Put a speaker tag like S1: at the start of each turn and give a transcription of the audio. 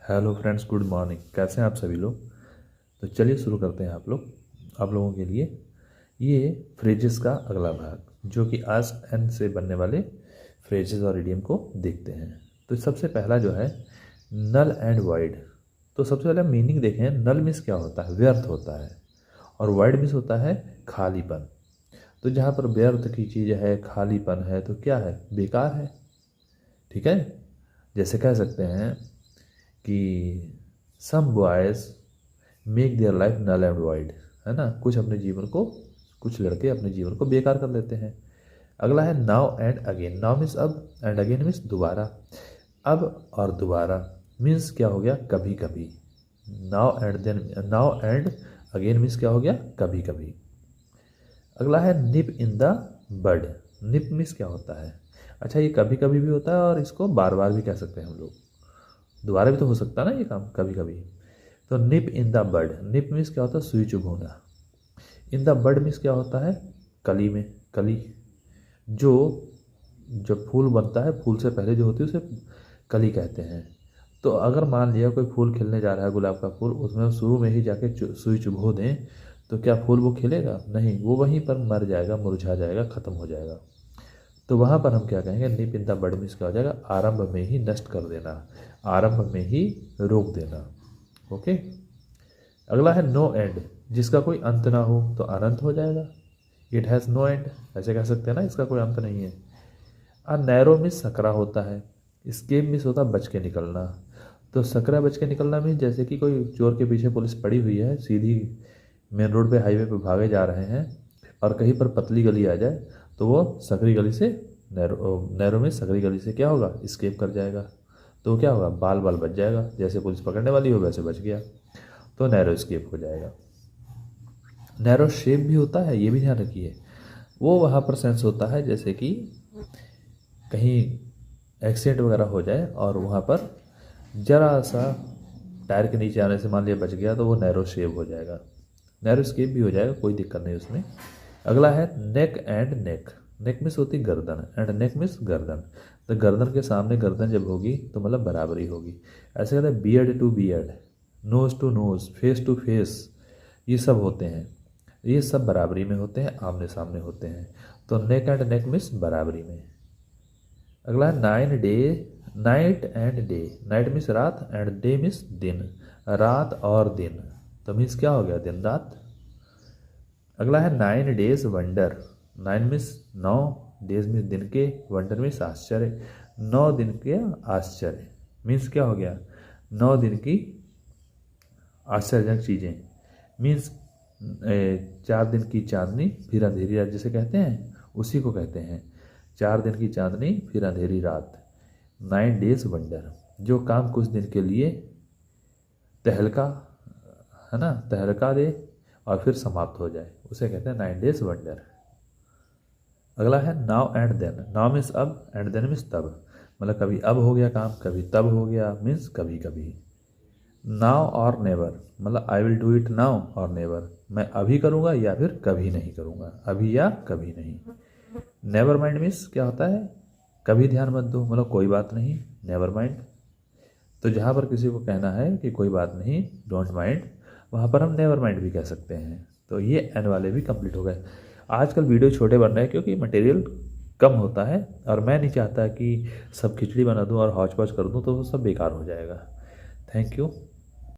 S1: Hello friends, good morning. कैसे हैं आप सभी लोग। तो चलिए शुरू करते हैं आप लोगों के लिए ये फ्रेजेस का अगला भाग, जो कि आस्क एंड से बनने वाले फ्रेजेस और इडियम को देखते हैं। तो सबसे पहला जो है नल एंड वाइड। तो सबसे पहले मीनिंग देखें। नल मीन्स क्या होता है? व्यर्थ होता है। और वाइड मीन्स होता है खालीपन। तो जहाँ पर व्यर्थ की चीज़ है, खालीपन है, तो क्या है? बेकार है। ठीक है। जैसे कह सकते हैं कि some boys make their life null and void, है ना। कुछ लड़के अपने जीवन को बेकार कर लेते हैं। अगला है now and again. Now means अब, एंड अगेन मीन्स दोबारा। अब और दोबारा मीन्स क्या हो गया? कभी कभी। नाउ एंड अगेन मीन्स क्या हो गया? कभी कभी। अगला है निप in the bud. Nib means क्या होता है? अच्छा, ये कभी कभी भी होता है और इसको बार बार भी कह सकते हैं हम लोग। दोबारा भी तो हो सकता है ना ये काम कभी कभी। तो निप in the bud. Nib means क्या होता है? सुई चुभ होना। इन द बड मीन्स क्या होता है? कली में। कली जो जब फूल बनता है, फूल से पहले जो होती है उसे कली कहते हैं। तो अगर मान लिया कोई फूल खिलने जा रहा है, गुलाब का फूल, उसमें शुरू में ही जाके सुई चुभो दें, तो क्या फूल वो खिलेगा? नहीं, वो वहीं पर मर जाएगा, मुरझा जाएगा, ख़त्म हो जाएगा। तो वहाँ पर हम क्या कहेंगे? निप इन द बड मीन्स क्या हो जाएगा? आरंभ में ही नष्ट कर देना, आरंभ में ही रोक देना। ओके। अगला है नो एंड। जिसका कोई अंत ना हो तो अनंत हो जाएगा। इट हैज़ नो एंड, ऐसे कह सकते हैं ना, इसका कोई अंत नहीं है। अ नैरो मिस सकरा होता है। स्केप मिस होता है बच के निकलना। तो सकरा बच के निकलना मीन जैसे कि कोई चोर के पीछे पुलिस पड़ी हुई है, सीधी मेन रोड पे, हाईवे पे भागे जा रहे हैं, और कहीं पर पतली गली आ जाए तो वो सकरी गली से, नैरो में सकरी गली से क्या होगा? स्केप कर जाएगा। तो क्या होगा? बाल बाल बच जाएगा। जैसे पुलिस पकड़ने वाली हो वैसे बच गया, तो नैरो स्केप हो जाएगा। नैरो शेप भी होता है, ये भी ध्यान रखिए। वो वहाँ पर सेंस होता है जैसे कि कहीं एक्सीडेंट वगैरह हो जाए और वहाँ पर जरा सा टायर के नीचे आने से मान लिया बच गया, तो वो नैरो शेप हो जाएगा। नैरो स्केप भी हो जाएगा, कोई दिक्कत नहीं उसमें। अगला है neck and neck. Neck miss होती गर्दन, एंड नेक मिस गर्दन। तो गर्दन के सामने गर्दन जब होगी तो मतलब बराबरी होगी। ऐसे कहते हैं beard to beard, nose to nose, face to face, ये सब होते हैं। ये सब बराबरी में होते हैं, आमने सामने होते हैं। तो नेक एंड नेक मिस बराबरी में। अगला है night and day. Night miss रात, एंड डे मिस दिन, रात और दिन। तो मीन्स क्या हो गया? दिन रात। अगला है 9 days wonder. 9 miss 9, days miss दिन के, वंडर मिस आश्चर्य। 9 दिन के आश्चर्य मीन्स क्या हो गया? 9 दिन की आश्चर्यजनक चीज़ें। मीन्स 4 दिन की चांदनी फिर अंधेरी रात जिसे कहते हैं, उसी को कहते हैं 4 दिन की चांदनी फिर अंधेरी रात। 9 डेज वंडर। जो काम कुछ दिन के लिए तहलका, है ना, तहलका दे और फिर समाप्त हो जाए, उसे कहते हैं 9 डेज वंडर। अगला है now and then. Now means अब, एंड देन मीन्स तब। मतलब कभी अब हो गया काम, कभी तब हो गया, मीन्स कभी कभी। नाउ और नेवर, मतलब I will do it now और नेवर, मैं अभी करूँगा या फिर कभी नहीं करूँगा, अभी या कभी नहीं। नेवर माइंड मीन्स क्या होता है? कभी ध्यान मत दो, मतलब कोई बात नहीं, नेवर माइंड। तो जहाँ पर किसी को कहना है कि कोई बात नहीं, डोंट माइंड, वहाँ पर हम नेवर माइंड भी कह सकते हैं। तो ये एन वाले भी कंप्लीट हो गए। आजकल वीडियो छोटे बन रहे हैं क्योंकि मटेरियल कम होता है, और मैं नहीं चाहता कि सब खिचड़ी बना दूँ और हौच पौच कर दूँ, तो वो सब बेकार हो जाएगा। Thank you.